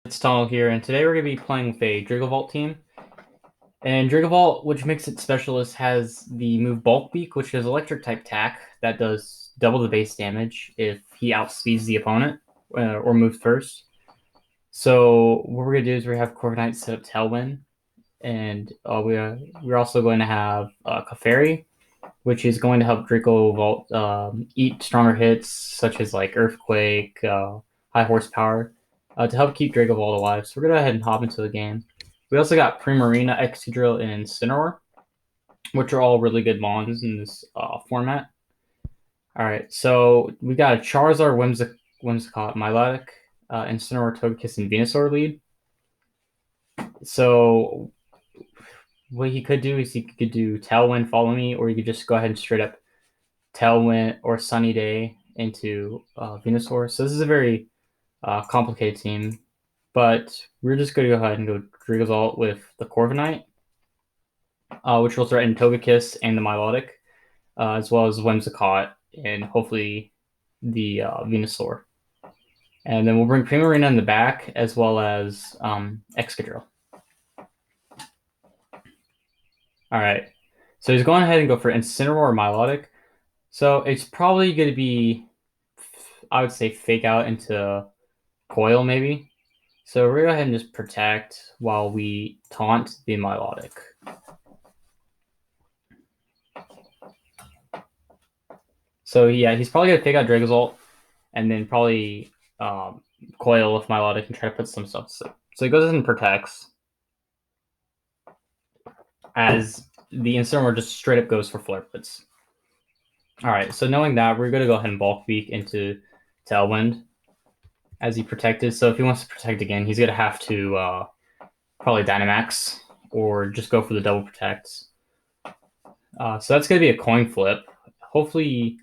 It's Tunnel here, and today we're going to be playing with a Dracozolt team. And Dracozolt, which makes it specialist, has the move Bulk Beak, which is electric type attack that does double the base damage if he outspeeds the opponent or moves first. So what we're going to do is we have Corviknight set up Tailwind, and we're also going to have Clefairy, which is going to help Dracozolt eat stronger hits such as like Earthquake, high horsepower, to help keep Dracozolt alive. So we're gonna go ahead and hop into the game. We also got Primarina, Excadrill, and Incineroar, which are all really good mons in this format. All right, so we got a Charizard, Whimsicott, Milotic, Incineroar, Togekiss, and Venusaur lead. So what he could do is he could do Tailwind, Follow Me, or you could just go ahead and straight up Tailwind or Sunny Day into Venusaur. So this is a very complicated team, but we're just going to go ahead and go Dracozolt with the Corviknight, which will threaten Togekiss and the Milotic, as well as Whimsicott and hopefully the Venusaur. And then we'll bring Primarina in the back as well as Excadrill. All right. So he's going ahead and go for Incineroar or Milotic. So it's probably going to be, I would say, Fake Out into Coil maybe. So we're going to go ahead and just protect while we taunt the Milotic. So yeah, he's probably going to Fake Out Dracozolt and then probably Coil with Milotic and try to put some stuff. So he goes ahead and protects as the Incineroar just straight up goes for Flare Blitz. All right, so knowing that, we're going to go ahead and Bulk Beak into Tailwind as he protected. So if he wants to protect again, he's going to have to probably Dynamax or just go for the double protects. So that's going to be a coin flip. Hopefully,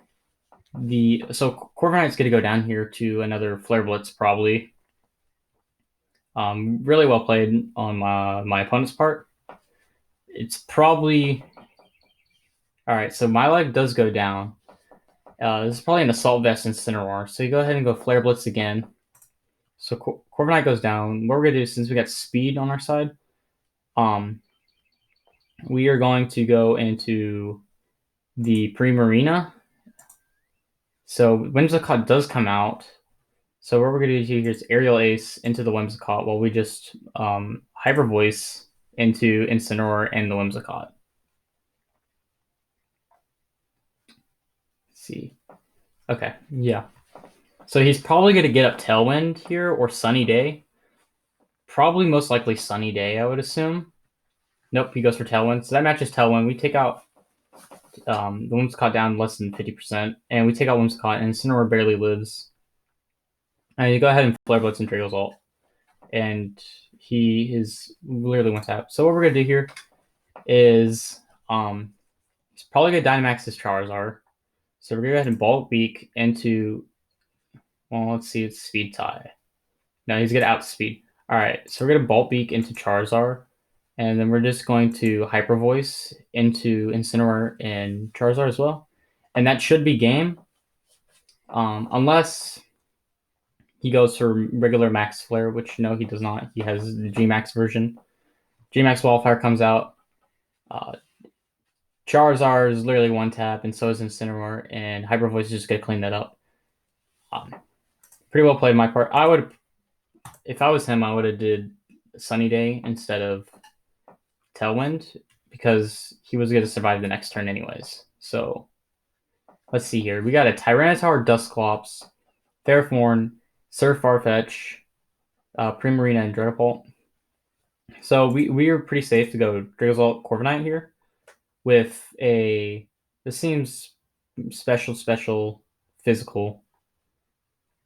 Corviknight's going to go down here to another Flare Blitz probably. Really well played on my opponent's part. It's probably all right. So my leg does go down. This is probably an Assault Vest Incineroar. So you go ahead and go Flare Blitz again. So Corviknight goes down. What we're gonna do, since we got speed on our side, we are going to go into the Primarina. So Whimsicott does come out. So what we're gonna do here is Aerial Ace into the Whimsicott while we just Hyper Voice into Incineroar and the Whimsicott. Let's see. Okay, yeah. So he's probably going to get up Tailwind here or Sunny Day. Probably most likely Sunny Day, I would assume. Nope, he goes for Tailwind. So that matches Tailwind. We take out the Whimsicott down less than 50%, and we take out Whimsicott, and Incineroar barely lives. And you go ahead and Flare Blitz and Dracozolt. And he is literally one tap. So what we're going to do here is he's probably going to Dynamax his Charizard. So we're going to go ahead and Bulk Beak into, well, let's see, it's Speed Tie. No, he's going to outspeed. All right, so we're going to Bulk Beak into Charizard, and then we're just going to Hyper Voice into Incineroar and Charizard as well. And that should be game, unless he goes for regular Max Flare, which no, he does not. He has the G-Max version. G-Max Wildfire comes out. Charizard is literally one tap, and so is Incineroar, and Hyper Voice is just going to clean that up. Pretty well played my part. I would, if I was him, I would have did Sunny Day instead of Tailwind because he was going to survive the next turn anyways. So let's see here. We got a Tyranitar, Dusclops, Ferrothorn, Surf Farfetch, Primarina, and Dragapult. So we are pretty safe to go Dracozolt Corviknight here with a. This seems special physical.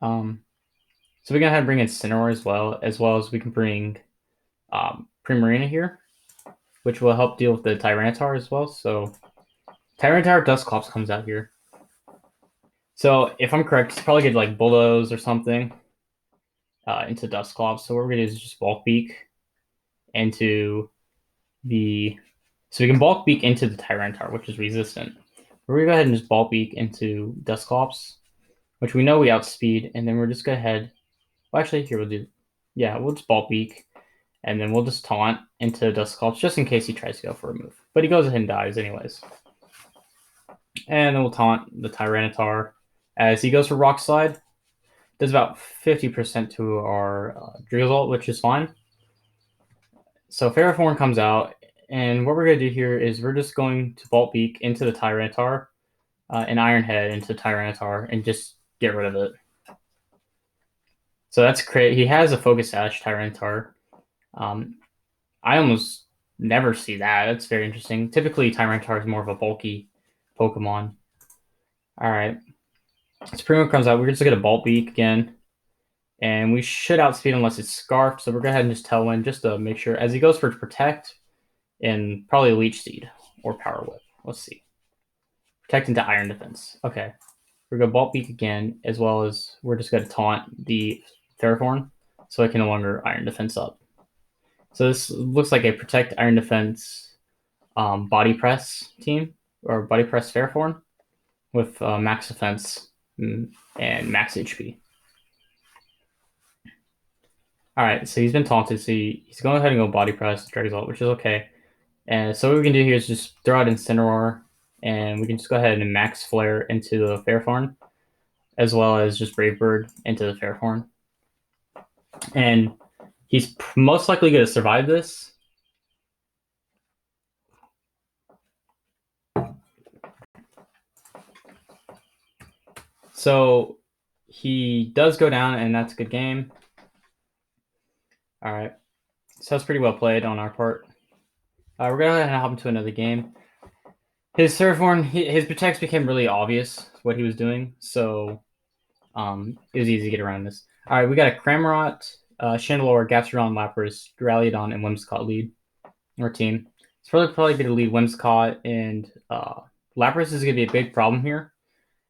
So we can go ahead and bring in Incineroar as well as we can bring Primarina here, which will help deal with the Tyranitar as well. So Tyranitar Dusclops comes out here. So if I'm correct, he's probably get like Bulldoze or something into Dusclops. So what we're gonna do is just Bulk Beak into the. So we can Bulk Beak into the Tyranitar, which is resistant. We're gonna go ahead and just Bulk Beak into Dusclops, which we know we outspeed, and then we're just go ahead. Well, actually, here we'll do Yeah, we'll just Bulk Beak, and then we'll just taunt into Dusclops just in case he tries to go for a move. But he goes ahead and dies anyways. And then we'll taunt the Tyranitar as he goes for Rock Slide. Does about 50% to our Dracozolt, which is fine. So Ferrothorn comes out, and what we're going to do here is we're just going to Bolt Beak into the Tyranitar, and Iron Head into Tyranitar, and just get rid of it. So that's great. He has a Focus Sash Tyranitar. I almost never see that. That's very interesting. Typically, Tyranitar is more of a bulky Pokemon. All right. So Primo comes out. We're just going to Bolt Beak again. And we should outspeed unless it's Scarfed. So we're going to go ahead and just Tailwind just to make sure. As he goes for Protect and probably Leech Seed or Power Whip. Let's see. Protect into Iron Defense. Okay. We're going to Bolt Beak again, as well as we're just going to Taunt the Ferrothorn so it can no longer Iron Defense up. So this looks like a Protect Iron Defense Body Press team, or Body Press Ferrothorn with Max Defense and Max HP. All right, so he's been taunted, so he's going ahead and go Body Press Dracozolt, which is okay. And so what we can do here is just throw out Incineroar, and we can just go ahead and Max Flare into the Ferrothorn, as well as just Brave Bird into the Ferrothorn. And he's most likely going to survive this. So he does go down, and that's a good game. All right. So that's pretty well played on our part. We're going to hop into another game. His Ferrothorn, his Protects became really obvious what he was doing, so it was easy to get around this. All right, we got a Cramorant, Chandelure, Gastrodon, Lapras, Duraludon, and Whimsicott lead our team. It's probably going to lead Whimsicott, and Lapras is going to be a big problem here,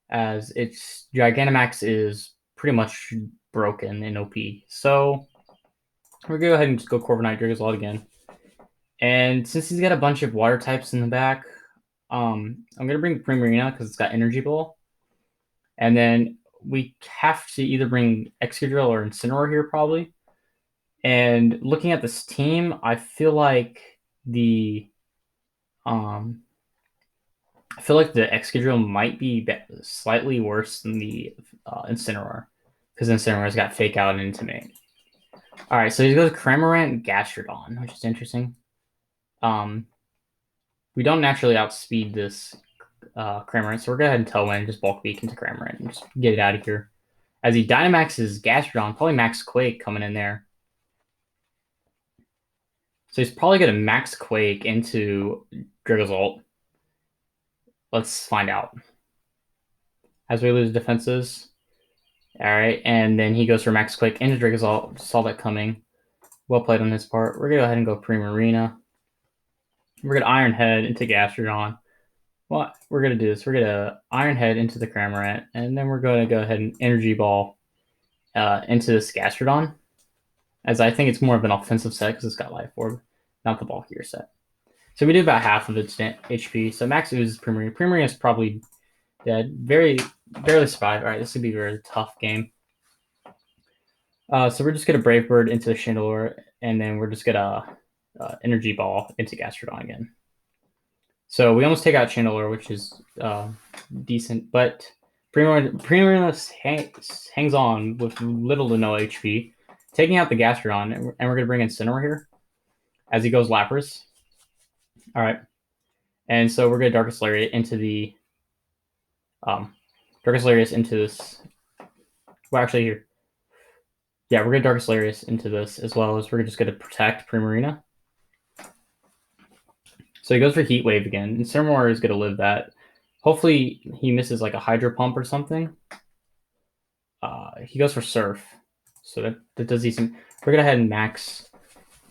as its Gigantamax is pretty much broken in OP. So we're going to go ahead and just go Corviknight Dracozolt again. And since he's got a bunch of water types in the back, I'm going to bring Primarina because it's got Energy Ball. And then we have to either bring Excadrill or Incineroar here probably. And looking at this team, I feel like the Excadrill might be slightly worse than the Incineroar, because Incineroar's got Fake Out and Intimidate. All right, so he goes Cramorant and Gastrodon, which is interesting. We don't naturally outspeed this Cramorant, so we're going to go ahead and Tailwind, just Bulk Beak into Cramorant and just get it out of here. As he Dynamaxes Gastrodon, probably Max Quake coming in there. So he's probably going to Max Quake into Dracozolt. Let's find out. As we lose defenses. All right, and then he goes for Max Quake into Dracozolt. Saw that coming. Well played on his part. We're going to go ahead and go Primarina. We're going to Iron Head into Gastrodon. Well, we're going to do this. We're going to Iron Head into the Cramorant, and then we're going to go ahead and Energy Ball into this Gastrodon, as I think it's more of an offensive set because it's got Life Orb, not the bulkier set. So we do about half of its HP. So Max oozes Primarina. Primarina is probably dead. Barely survived. All right, this would be a very tough game. So we're just going to Brave Bird into Chandelure, and then we're just going to Energy Ball into Gastrodon again. So we almost take out Chandelure, which is decent, but Primarina hangs on with little to no HP, taking out the Gastrodon, and we're going to bring in Incineroar here as he goes Lapras. All right. And so we're going to Darkest Lariat into the Darkest Lariat into this. Well, actually here. Yeah, we're going to Darkest Lariat into this, as well as we're just going to protect Primarina. So he goes for Heat Wave again, and Incineroar is going to live that. Hopefully he misses like a Hydro Pump or something. He goes for Surf. So that does decent. We're going to head and max,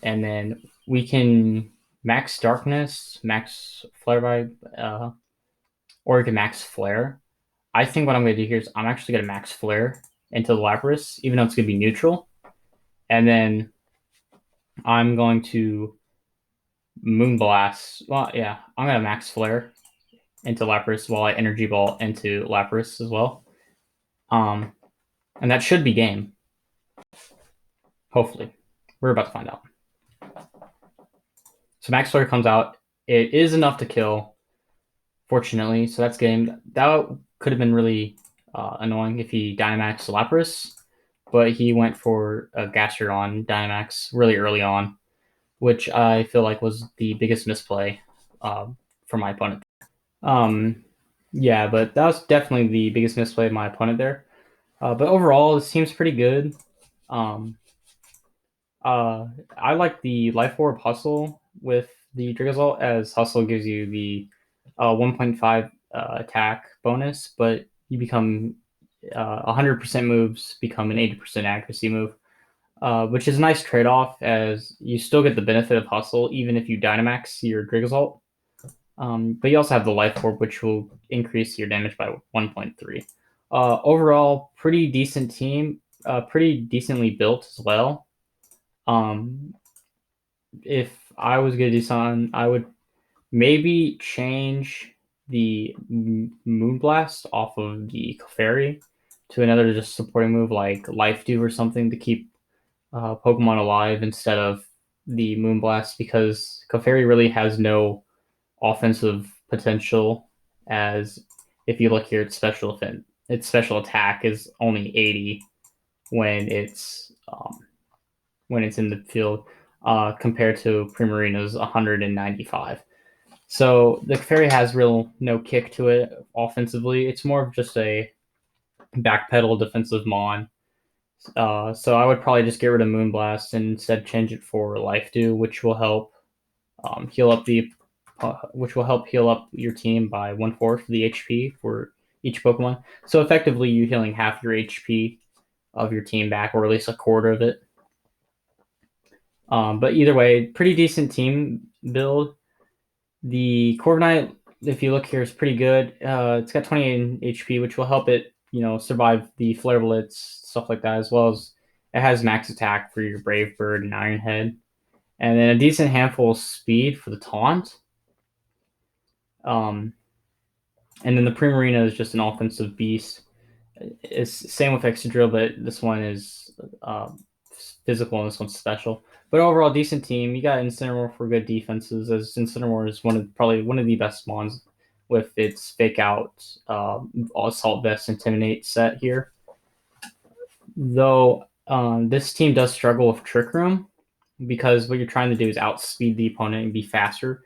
and then we can max Darkness, max Flare Vibe, or we can max Flare. I think what I'm going to do here is I'm actually going to max Flare into the Lapras, even though it's going to be neutral. And then I'm going to Moonblast. Well, yeah, I'm going to max Flare into Lapras while I Energy Ball into Lapras as well. And that should be game. Hopefully. We're about to find out. So Max Story comes out. It is enough to kill, fortunately. So that's game. That could have been really annoying if he Dynamax Lapras, but he went for a Gastrodon Dynamax really early on, which I feel like was the biggest misplay for my opponent. Yeah, but that was definitely the biggest misplay of my opponent there. But overall, this team's pretty good. Um, uh, I like the Life Orb Hustle with the Dracozolt, as Hustle gives you the 1.5 attack bonus, but you become 100% moves become an 80% accuracy move, which is a nice trade off, as you still get the benefit of Hustle even if you Dynamax your Dracozolt. But you also have the Life Orb, which will increase your damage by 1.3. Overall, pretty decent team, pretty decently built as well. Um, if I was gonna do something, I would maybe change the Moonblast off of the Clefairy to another just supporting move like Life Dew or something to keep Pokemon alive instead of the Moonblast, because Clefairy really has no offensive potential. As if you look here, its special attack is only 80 when it's in the field, compared to Primarina's 195. So the fairy has real no kick to it offensively. It's more of just a backpedal defensive mon. So I would probably just get rid of Moonblast and instead change it for Life Dew, which will help heal up your team by 1/4 the HP for each Pokemon. So effectively, you're healing half your HP of your team back, or at least a quarter of it. But either way, pretty decent team build. The Corviknight, if you look here, is pretty good. It's got 28 HP, which will help it, survive the Flare Blitz, stuff like that, as well as it has max attack for your Brave Bird and Iron Head, and then a decent handful of speed for the Taunt. Um, and then the Primarina is just an offensive beast. It's same with Excadrill, but this one is physical and this one's special. But overall, decent team. You got Incineroar for good defenses, as Incineroar is probably one of the best mons with its fake out assault vest intimidate set here. Though this team does struggle with Trick Room, because what you're trying to do is outspeed the opponent and be faster.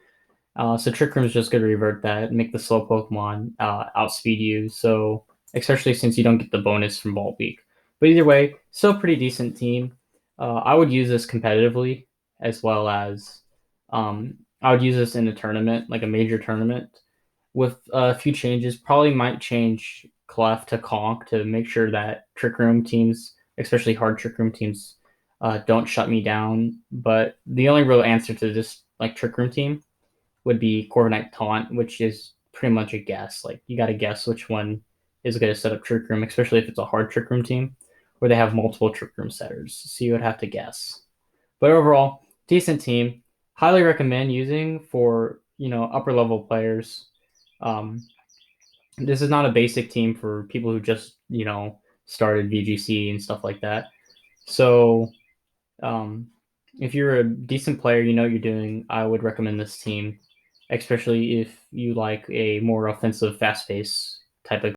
So Trick Room is just going to revert that and make the slow Pokemon outspeed you. So especially since you don't get the bonus from Vault Week. But either way, still pretty decent team. I would use this competitively, as well as I would use this in a tournament, like a major tournament, with a few changes. Probably might change Clef to Conk to make sure that Trick Room teams, especially hard Trick Room teams, don't shut me down. But the only real answer to this like Trick Room team would be Corviknight Taunt, which is pretty much a guess. Like, you got to guess which one is going to set up Trick Room, especially if it's a hard Trick Room team where they have multiple Trick Room setters. So you would have to guess. But overall, decent team. Highly recommend using for upper level players. Um, this is not a basic team for people who just started VGC and stuff like that. So um, if you're a decent player, you know what you're doing, I would recommend this team, especially if you like a more offensive, fast-paced type of